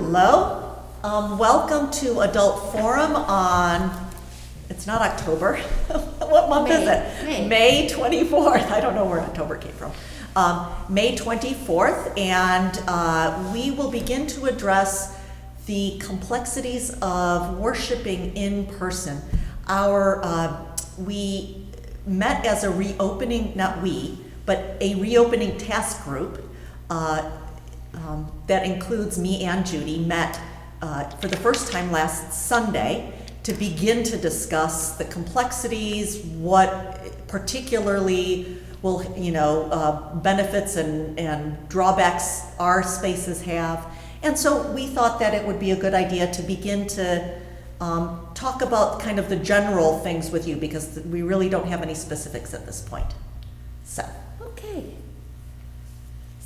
Hello. Welcome to Adult Forum on, it's not October. What month is it? May 24th. I don't know where October came from. May 24th, and we will begin to address the complexities of worshiping in person. We met as a reopening, not we, but a reopening task group that includes me and Judy, met for the first time last Sunday to begin to discuss the complexities, what particularly will, benefits and drawbacks our spaces have. And so we thought that it would be a good idea to begin to talk about kind of the general things with you, because we really don't have any specifics at this point. So. Okay.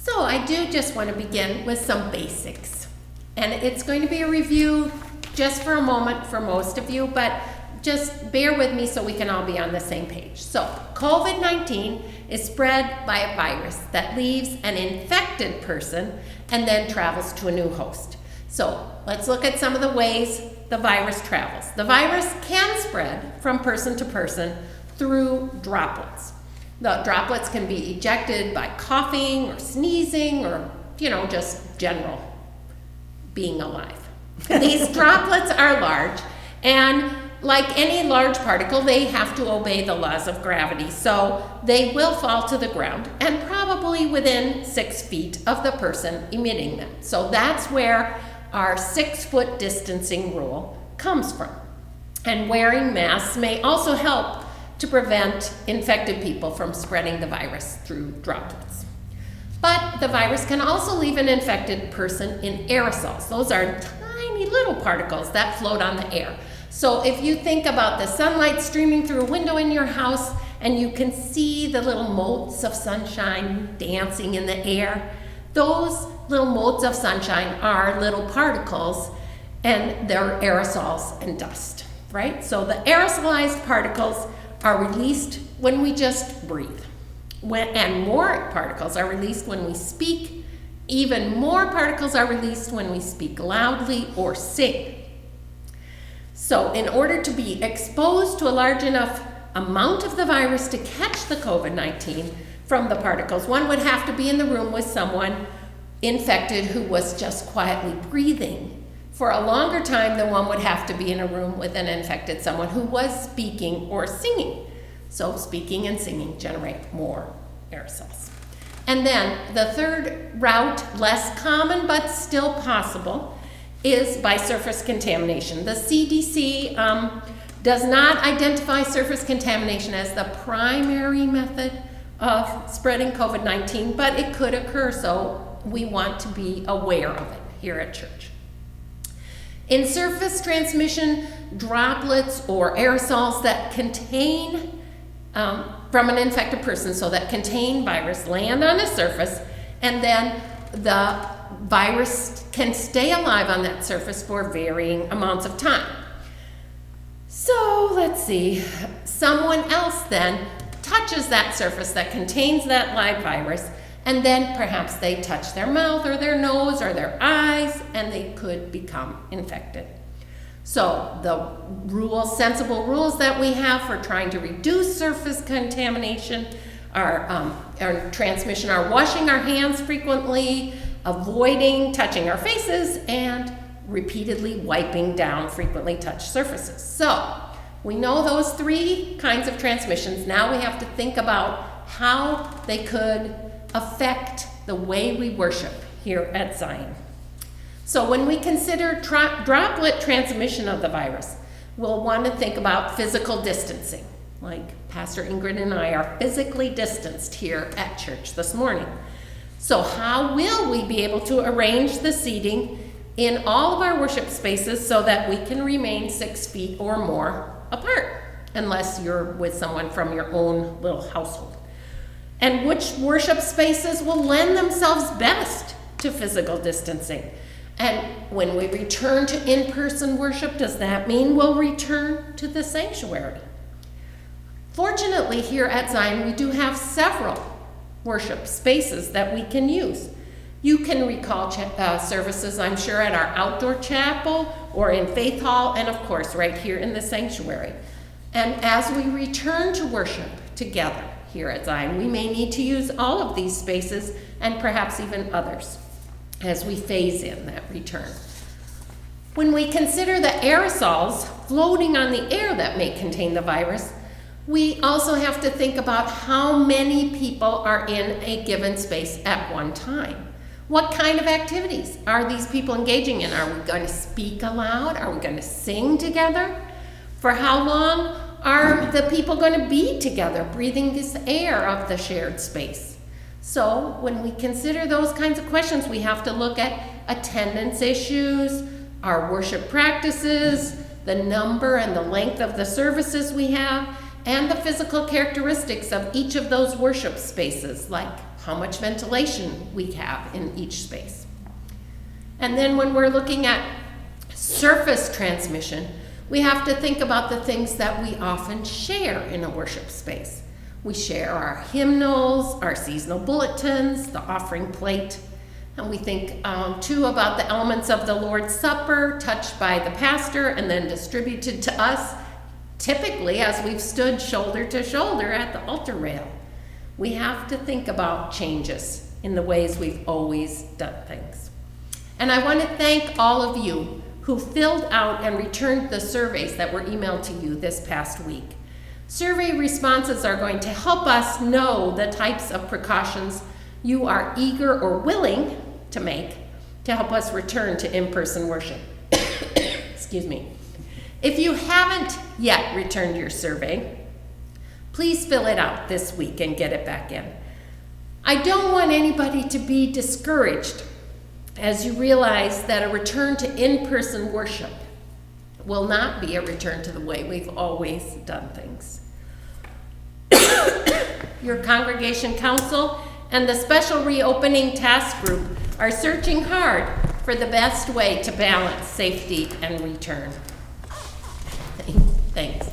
So I do just want to begin with some basics. And it's going to be a review just for a moment for most of you, but just bear with me so we can all be on the same page. So COVID-19 is spread by a virus that leaves an infected person and then travels to a new host. So let's look at some of the ways the virus travels. The virus can spread from person to person through droplets. The droplets can be ejected by coughing or sneezing or, just general being alive. These droplets are large, and like any large particle, they have to obey the laws of gravity. So they will fall to the ground and probably within 6 feet of the person emitting them. So that's where our 6-foot distancing rule comes from. And wearing masks may also help to prevent infected people from spreading the virus through droplets. But the virus can also leave an infected person in aerosols. Those are tiny little particles that float on the air. So if you think about the sunlight streaming through a window in your house and you can see the little motes of sunshine dancing in the air, those little motes of sunshine are little particles, and they're aerosols and dust, right? So the aerosolized particles are released when we just breathe. And more particles are released when we speak. Even more particles are released when we speak loudly or sing. So in order to be exposed to a large enough amount of the virus to catch the COVID-19 from the particles, one would have to be in the room with someone infected who was just quietly breathing for a longer time than one would have to be in a room with an infected someone who was speaking or singing. So speaking and singing generate more aerosols. And then the third route, less common but still possible, is by surface contamination. The CDC does not identify surface contamination as the primary method of spreading COVID-19, but it could occur, so we want to be aware of it here at church. In surface transmission, droplets or aerosols that contain from an infected person, so that contain virus, land on a surface, and then the virus can stay alive on that surface for varying amounts of time. So let's see, someone else then touches that surface that contains that live virus, and then perhaps they touch their mouth or their nose or their eyes, and they could become infected. So the sensible rules that we have for trying to reduce surface contamination our transmission are washing our hands frequently, avoiding touching our faces, and repeatedly wiping down frequently touched surfaces. So we know those 3 kinds of transmissions. Now we have to think about how they could affect the way we worship here at Zion. So when we consider droplet transmission of the virus, we'll want to think about physical distancing, like Pastor Ingrid and I are physically distanced here at church this morning. So how will we be able to arrange the seating in all of our worship spaces so that we can remain 6 feet or more apart, unless you're with someone from your own little household? And which worship spaces will lend themselves best to physical distancing? And when we return to in-person worship, does that mean we'll return to the sanctuary? Fortunately, here at Zion, we do have several worship spaces that we can use. You can recall services, I'm sure, at our outdoor chapel or in Faith Hall, and of course, right here in the sanctuary. And as we return to worship together here at Zion, we may need to use all of these spaces and perhaps even others as we phase in that return. When we consider the aerosols floating on the air that may contain the virus, we also have to think about how many people are in a given space at one time. What kind of activities are these people engaging in? Are we going to speak aloud? Are we going to sing together? For how long are the people going to be together, breathing this air of the shared space? So when we consider those kinds of questions, we have to look at attendance issues, our worship practices, the number and the length of the services we have, and the physical characteristics of each of those worship spaces, like how much ventilation we have in each space. And then when we're looking at surface transmission, we have to think about the things that we often share in a worship space. We share our hymnals, our seasonal bulletins, the offering plate, and we think too about the elements of the Lord's Supper touched by the pastor and then distributed to us, typically as we've stood shoulder to shoulder at the altar rail. We have to think about changes in the ways we've always done things. And I want to thank all of you who filled out and returned the surveys that were emailed to you this past week. Survey responses are going to help us know the types of precautions you are eager or willing to make to help us return to in-person worship. Excuse me. If you haven't yet returned your survey, please fill it out this week and get it back in. I don't want anybody to be discouraged as you realize that a return to in-person worship will not be a return to the way we've always done things. Your congregation council and the special reopening task group are searching hard for the best way to balance safety and return. Thanks.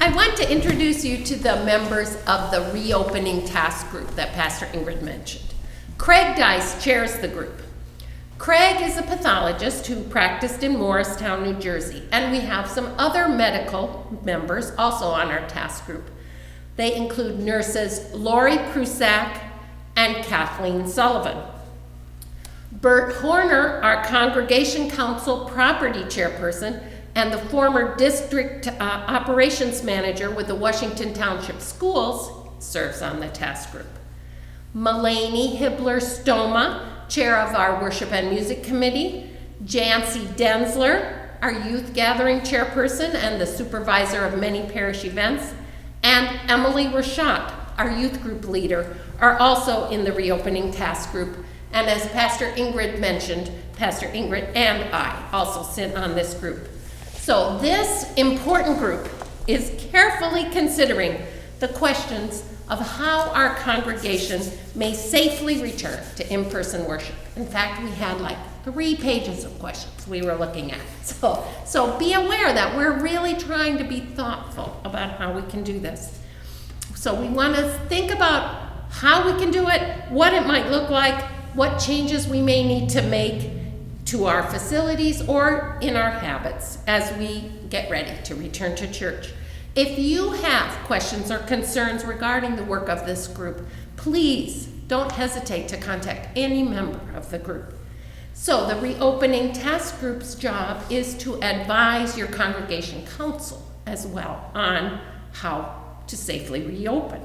I want to introduce you to the members of the reopening task group that Pastor Ingrid mentioned. Craig Dice chairs the group. Craig is a pathologist who practiced in Morristown, New Jersey, and we have some other medical members also on our task group. They include nurses Lori Prusak and Kathleen Sullivan. Bert Horner, our Congregation Council Property Chairperson and the former District Operations Manager with the Washington Township Schools, serves on the task group. Mulaney Hibbler-Stoma, Chair of our Worship and Music Committee. Jancy Densler, our Youth Gathering Chairperson and the Supervisor of many parish events. And Emily Rashat, our Youth Group Leader, are also in the reopening task group. And as Pastor Ingrid mentioned, Pastor Ingrid and I also sit on this group. So this important group is carefully considering the questions of how our congregation may safely return to in-person worship. In fact, we had like 3 pages of questions we were looking at. So be aware that we're really trying to be thoughtful about how we can do this. So we want to think about how we can do it, what it might look like, what changes we may need to make to our facilities or in our habits as we get ready to return to church. If you have questions or concerns regarding the work of this group, please don't hesitate to contact any member of the group. So the reopening task group's job is to advise your congregation council as well on how to safely reopen.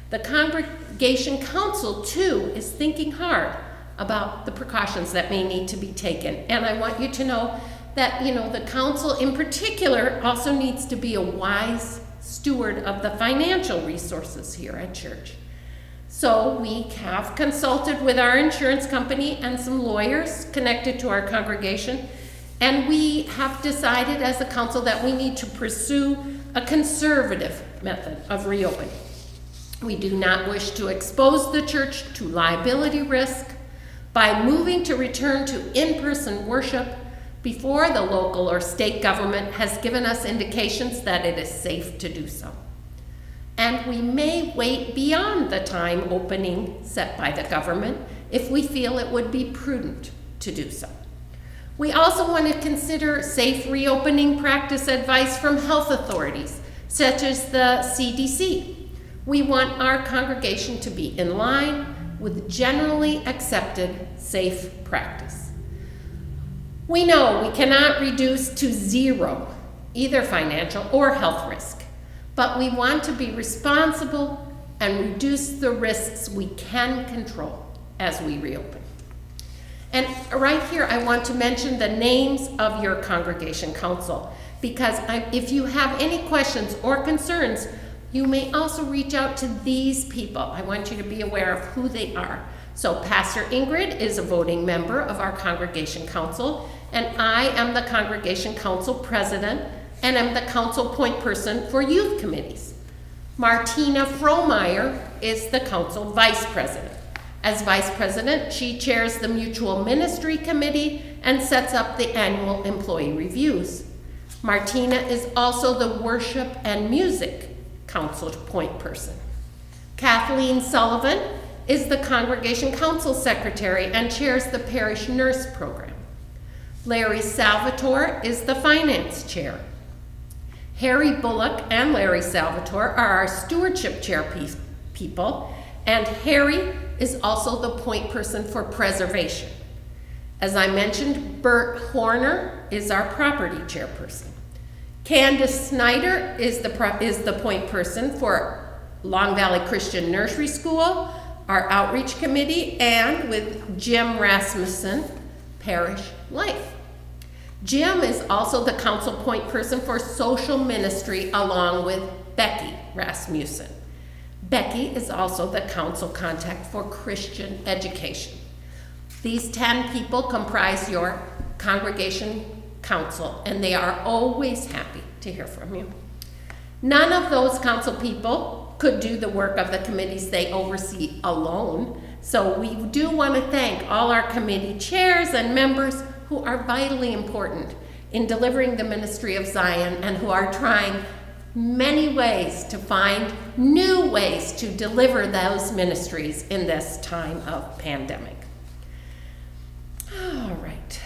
The congregation council too is thinking hard about the precautions that may need to be taken. And I want you to know that, the council in particular also needs to be a wise steward of the financial resources here at church. So we have consulted with our insurance company and some lawyers connected to our congregation, and we have decided as a council that we need to pursue a conservative method of reopening. We do not wish to expose the church to liability risk by moving to return to in-person worship before the local or state government has given us indications that it is safe to do so. And we may wait beyond the time opening set by the government if we feel it would be prudent to do so. We also want to consider safe reopening practice advice from health authorities, such as the CDC. We want our congregation to be in line with generally accepted safe practice. We know we cannot reduce to zero either financial or health risk, but we want to be responsible and reduce the risks we can control as we reopen. And right here, I want to mention the names of your congregation council, because if you have any questions or concerns, you may also reach out to these people. I want you to be aware of who they are. So Pastor Ingrid is a voting member of our congregation council, and I am the congregation council president, and I'm the council point person for youth committees. Martina Frohmeyer is the council vice president. As vice president, she chairs the Mutual Ministry Committee and sets up the annual employee reviews. Martina is also the Worship and Music Council point person. Kathleen Sullivan is the Congregation Council Secretary and chairs the Parish Nurse Program. Larry Salvatore is the Finance Chair. Harry Bullock and Larry Salvatore are our Stewardship Chair people, and Harry is also the point person for preservation. As I mentioned, Bert Horner is our property chairperson. Candace Snyder is the point person for Long Valley Christian Nursery School, our outreach committee, and with Jim Rasmussen, Parish Life. Jim is also the council point person for social ministry along with Becky Rasmussen. Becky is also the council contact for Christian education. These 10 people comprise your congregation council, and they are always happy to hear from you. None of those council people could do the work of the committees they oversee alone, so we do want to thank all our committee chairs and members who are vitally important in delivering the ministry of Zion and who are trying many ways to find new ways to deliver those ministries in this time of pandemic. All right.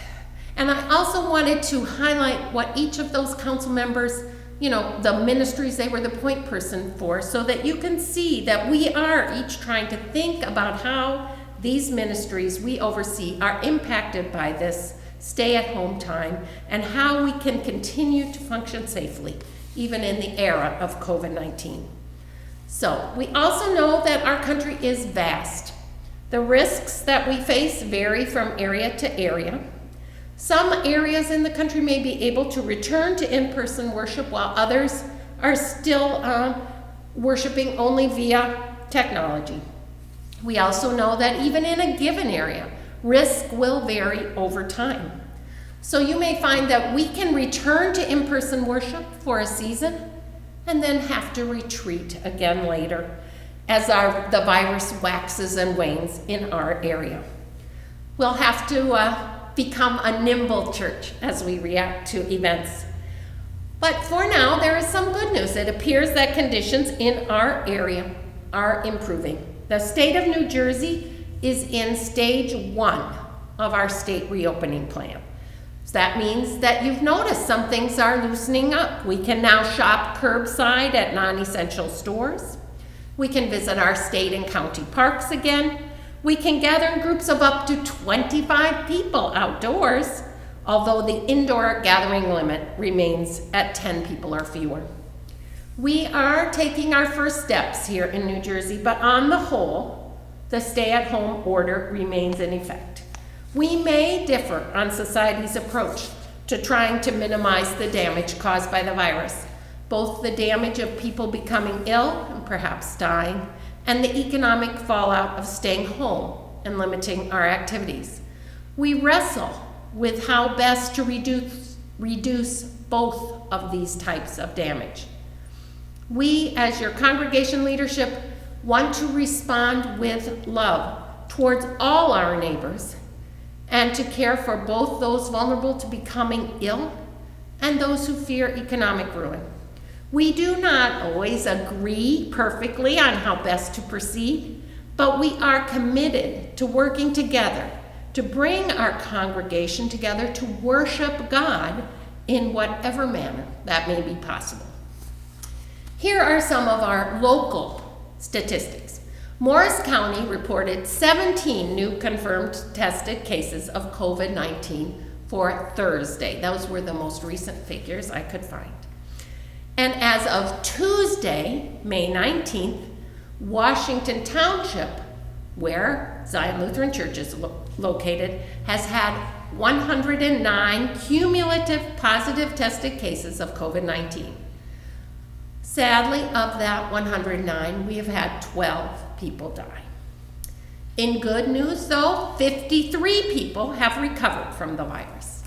And I also wanted to highlight what each of those council members, the ministries they were the point person for, so that you can see that we are each trying to think about how these ministries we oversee are impacted by this stay-at-home time and how we can continue to function safely, even in the era of COVID-19. So, we also know that our country is vast. The risks that we face vary from area to area. Some areas in the country may be able to return to in-person worship, while others are still worshiping only via technology. We also know that even in a given area, risk will vary over time. So you may find that we can return to in-person worship for a season and then have to retreat again later as the virus waxes and wanes in our area. We'll have to become a nimble church as we react to events. But for now, there is some good news. It appears that conditions in our area are improving. The state of New Jersey is in stage 1 of our state reopening plan. So that means that you've noticed some things are loosening up. We can now shop curbside at non-essential stores. We can visit our state and county parks again. We can gather in groups of up to 25 people outdoors, although the indoor gathering limit remains at 10 people or fewer. We are taking our first steps here in New Jersey, but on the whole, the stay-at-home order remains in effect. We may differ on society's approach to trying to minimize the damage caused by the virus, both the damage of people becoming ill and perhaps dying, and the economic fallout of staying home and limiting our activities. We wrestle with how best to reduce both of these types of damage. We, as your congregation leadership, want to respond with love towards all our neighbors and to care for both those vulnerable to becoming ill and those who fear economic ruin. We do not always agree perfectly on how best to proceed, but we are committed to working together to bring our congregation together to worship God in whatever manner that may be possible. Here are some of our local statistics. Morris County reported 17 new confirmed tested cases of COVID-19 for Thursday. Those were the most recent figures I could find. And as of Tuesday, May 19th, Washington Township, where Zion Lutheran Church is located, has had 109 cumulative positive tested cases of COVID-19. Sadly, of that 109, we have had 12 people die. In good news, though, 53 people have recovered from the virus.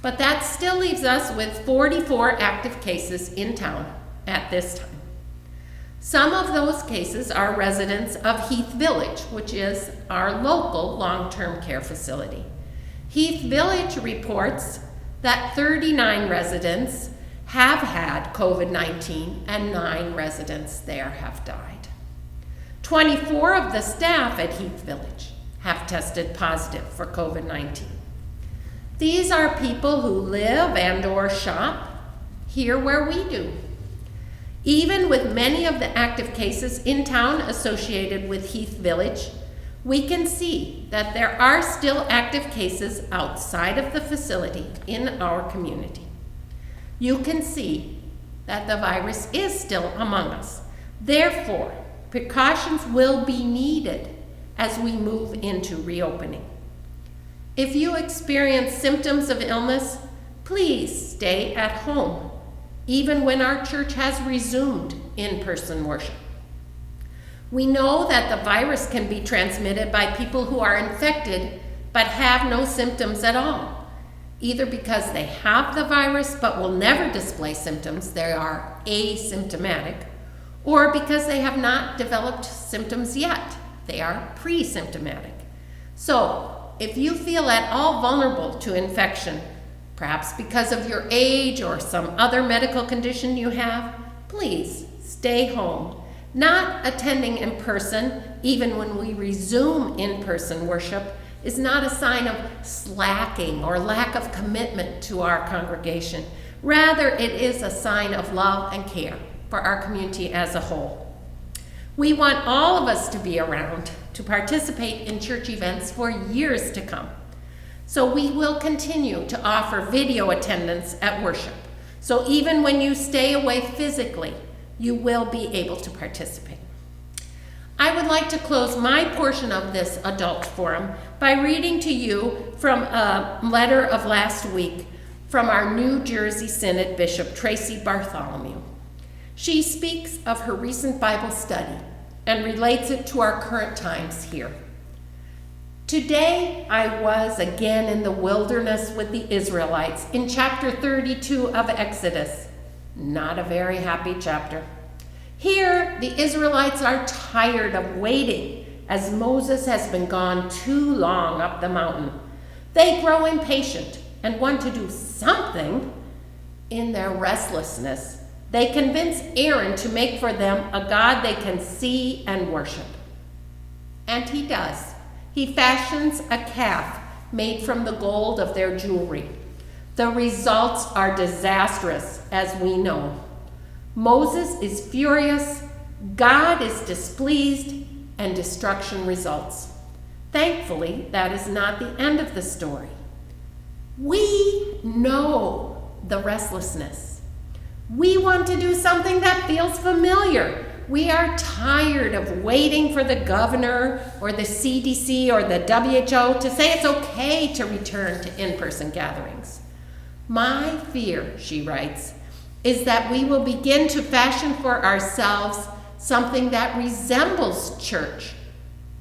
But that still leaves us with 44 active cases in town at this time. Some of those cases are residents of Heath Village, which is our local long-term care facility. Heath Village reports that 39 residents have had COVID-19 and 9 residents there have died. 24 of the staff at Heath Village have tested positive for COVID-19. These are people who live and/or shop here where we do. Even with many of the active cases in town associated with Heath Village, we can see that there are still active cases outside of the facility in our community. You can see that the virus is still among us. Therefore, precautions will be needed as we move into reopening. If you experience symptoms of illness, please stay at home, even when our church has resumed in-person worship. We know that the virus can be transmitted by people who are infected but have no symptoms at all, either because they have the virus but will never display symptoms, they are asymptomatic, or because they have not developed symptoms yet, they are pre-symptomatic. So, if you feel at all vulnerable to infection, perhaps because of your age or some other medical condition you have, please stay home. Not attending in person, even when we resume in-person worship, is not a sign of slacking or lack of commitment to our congregation. Rather, it is a sign of love and care for our community as a whole. We want all of us to be around to participate in church events for years to come. So we will continue to offer video attendance at worship. So even when you stay away physically, you will be able to participate. I would like to close my portion of this adult forum by reading to you from a letter of last week from our New Jersey Synod Bishop, Tracy Bartholomew. She speaks of her recent Bible study and relates it to our current times here. Today I was again in the wilderness with the Israelites in chapter 32 of Exodus. Not a very happy chapter. Here, the Israelites are tired of waiting as Moses has been gone too long up the mountain. They grow impatient and want to do something. In their restlessness, they convince Aaron to make for them a god they can see and worship. And he does. He fashions a calf made from the gold of their jewelry. The results are disastrous, as we know. Moses is furious, God is displeased, and destruction results. Thankfully, that is not the end of the story. We know the restlessness. We want to do something that feels familiar. We are tired of waiting for the governor or the CDC or the WHO to say it's okay to return to in-person gatherings. My fear, she writes, is that we will begin to fashion for ourselves something that resembles church,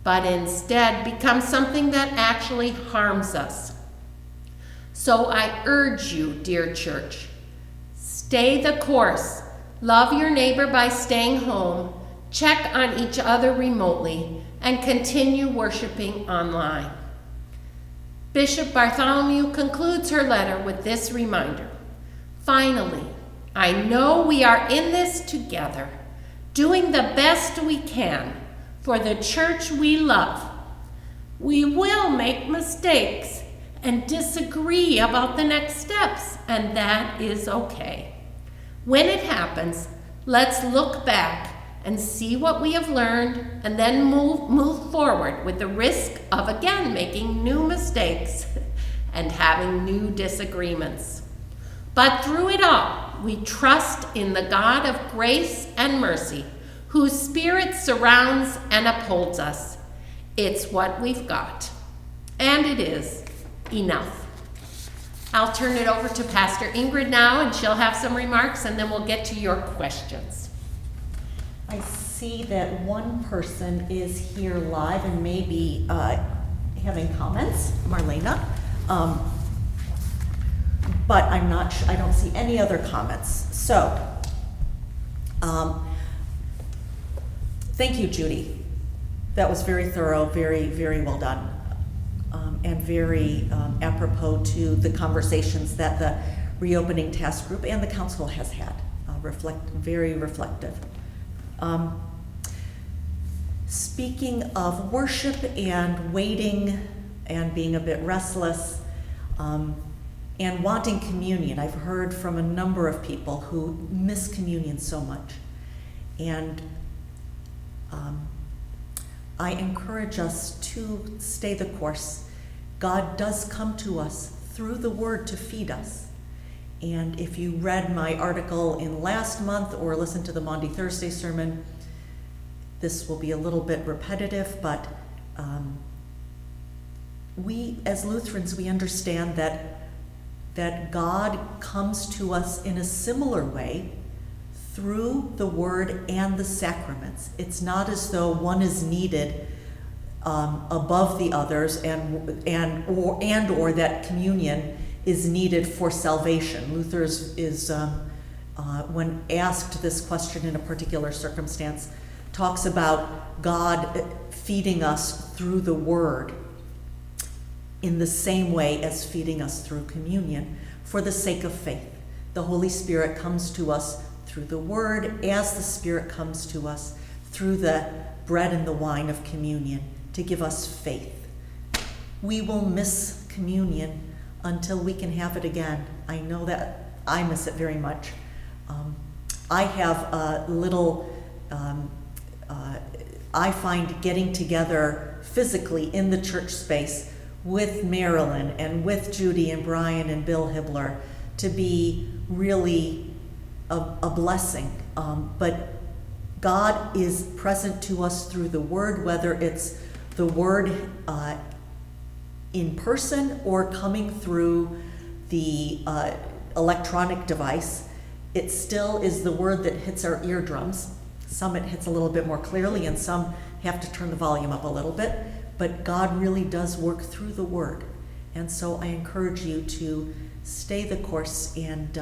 but instead becomes something that actually harms us. So I urge you, dear church, stay the course. Love your neighbor by staying home, check on each other remotely, and continue worshiping online. Bishop Bartholomew concludes her letter with this reminder. Finally, I know we are in this together, doing the best we can for the church we love. We will make mistakes and disagree about the next steps, and that is okay. When it happens, let's look back and see what we have learned, and then move forward with the risk of again making new mistakes and having new disagreements. But through it all, we trust in the God of grace and mercy, whose Spirit surrounds and upholds us. It's what we've got, and it is enough. I'll turn it over to Pastor Ingrid now, and she'll have some remarks, and then we'll get to your questions. I see that one person is here live and maybe having comments, Marlena. But I'm not, I don't see any other comments. So, thank you, Judy. That was very thorough, very, very well done, and very apropos to the conversations that the reopening task group and the council has had. Very reflective. Speaking of worship and waiting and being a bit restless, and wanting communion, I've heard from a number of people who miss communion so much. And I encourage us to stay the course. God does come to us through the Word to feed us. And if you read my article in last month or listened to the Maundy Thursday sermon, this will be a little bit repetitive, but we as Lutherans, we understand that God comes to us in a similar way through the Word and the sacraments. It's not as though one is needed above the others, or that communion is needed for salvation. Luther is when asked this question in a particular circumstance, talks about God feeding us through the Word in the same way as feeding us through communion for the sake of faith. The Holy Spirit comes to us through the Word as the Spirit comes to us through the bread and the wine of communion to give us faith. We will miss communion until we can have it again. I know that I miss it very much. I have a little, I find getting together physically in the church space with Marilyn and with Judy and Brian and Bill Hibbler to be really a blessing. But God is present to us through the Word, whether it's the Word in person or coming through the electronic device. It still is the Word that hits our eardrums. Some it hits a little bit more clearly, and some have to turn the volume up a little bit. But God really does work through the Word. And so I encourage you to stay the course, and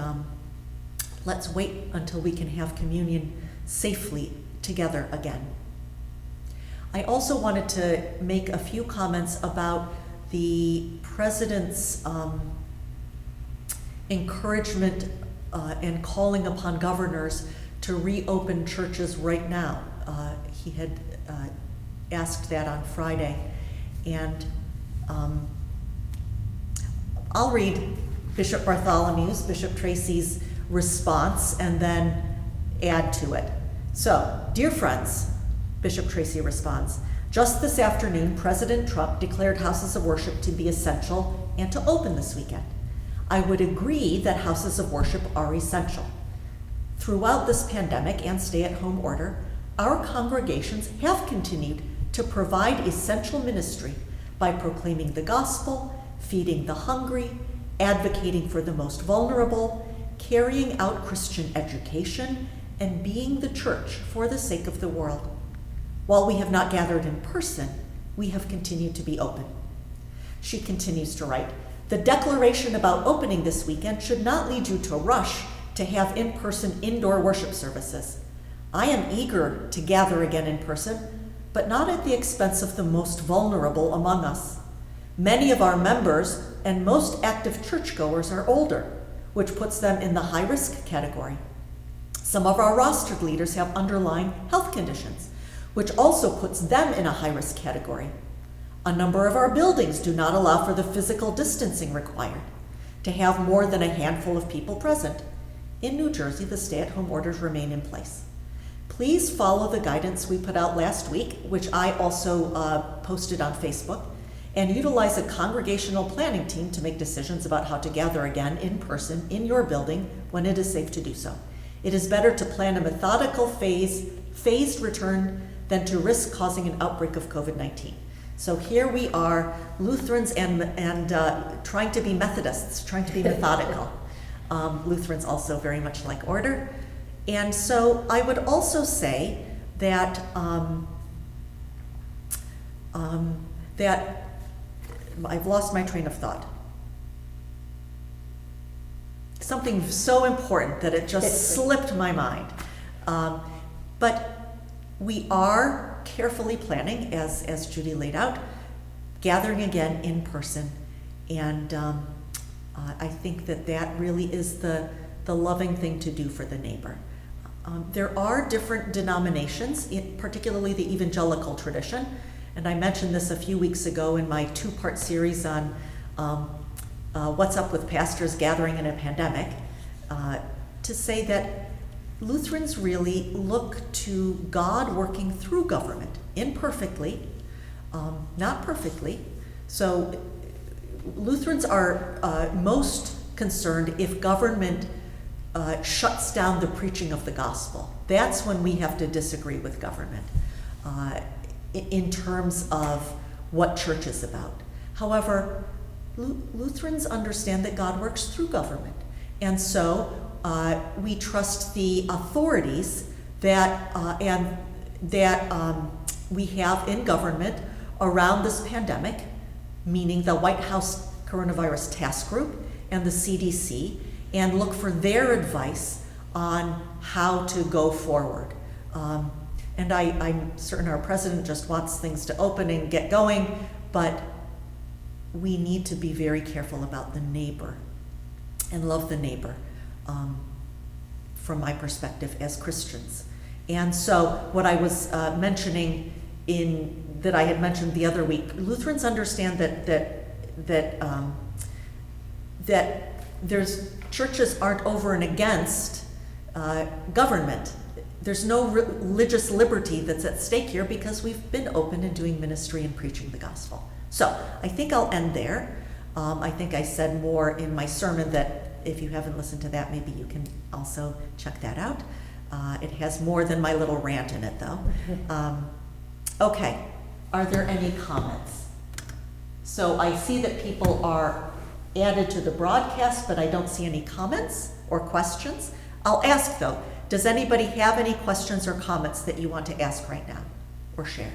let's wait until we can have communion safely together again. I also wanted to make a few comments about the President's encouragement and calling upon governors to reopen churches right now. He had asked that on Friday, and I'll read Bishop Bartholomew's, Bishop Tracy's response, and then add to it. So, dear friends, Bishop Tracy responds, just this afternoon, President Trump declared houses of worship to be essential and to open this weekend. I would agree that houses of worship are essential. Throughout this pandemic and stay-at-home order, our congregations have continued to provide essential ministry by proclaiming the gospel, feeding the hungry, advocating for the most vulnerable, carrying out Christian education, and being the church for the sake of the world. While we have not gathered in person, we have continued to be open. She continues to write, the declaration about opening this weekend should not lead you to rush to have in-person indoor worship services. I am eager to gather again in person, but not at the expense of the most vulnerable among us. Many of our members and most active churchgoers are older, which puts them in the high-risk category. Some of our rostered leaders have underlying health conditions, which also puts them in a high-risk category. A number of our buildings do not allow for the physical distancing required to have more than a handful of people present. In New Jersey, the stay-at-home orders remain in place. Please follow the guidance we put out last week, which I also posted on Facebook, and utilize a congregational planning team to make decisions about how to gather again in person in your building when it is safe to do so. It is better to plan a methodical phased return than to risk causing an outbreak of COVID-19. So here we are, Lutherans and trying to be Methodists, trying to be methodical. Lutherans also very much like order. And so I would also say that that I've lost my train of thought. Something so important that it just slipped my mind. But we are carefully planning, as Judy laid out, gathering again in person. And I think that really is the loving thing to do for the neighbor. There are different denominations, particularly the evangelical tradition, and I mentioned this a few weeks ago in my two-part series on what's up with pastors gathering in a pandemic, to say that Lutherans really look to God working through government, imperfectly, not perfectly. So Lutherans are most concerned if government shuts down the preaching of the gospel. That's when we have to disagree with government in terms of what church is about. However, Lutherans understand that God works through government. And so we trust the authorities that we have in government around this pandemic, meaning the White House Coronavirus Task Group and the CDC, and look for their advice on how to go forward. And I'm certain our president just wants things to open and get going, but we need to be very careful about the neighbor and love the neighbor, from my perspective as Christians. And so what I was mentioning that I had mentioned the other week, Lutherans understand that there's churches aren't over and against government. There's no religious liberty that's at stake here because we've been open and doing ministry and preaching the gospel. So I think I'll end there. I think I said more in my sermon that if you haven't listened to that, maybe you can also check that out. It has more than my little rant in it, though. Okay, are there any comments? So I see that people are added to the broadcast, but I don't see any comments or questions. I'll ask, though, does anybody have any questions or comments that you want to ask right now or share?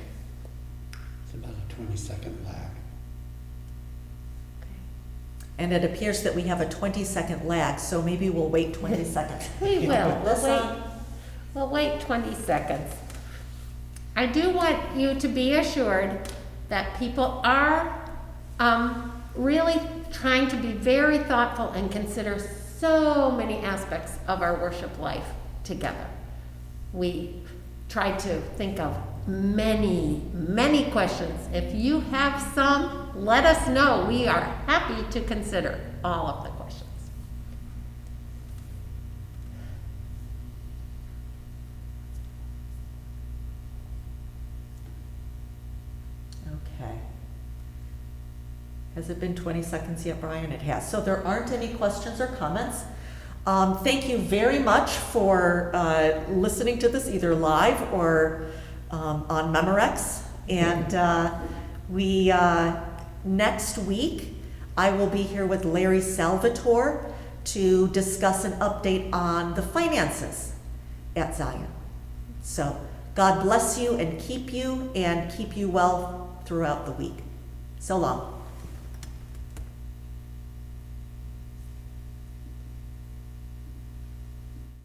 It's about a 20-second lag. And it appears that we have a 20-second lag, so maybe we'll wait 20 seconds. We will. We'll wait 20 seconds. I do want you to be assured that people are really trying to be very thoughtful and consider so many aspects of our worship life together. We try to think of many questions. If you have some, let us know. We are happy to consider all of the questions. Okay. Has it been 20 seconds yet, Brian? It has. So there aren't any questions or comments. Thank you very much for listening to this either live or on Memorex. And we next week, I will be here with Larry Salvatore to discuss an update on the finances at Zion. So God bless you and keep you well throughout the week. So long.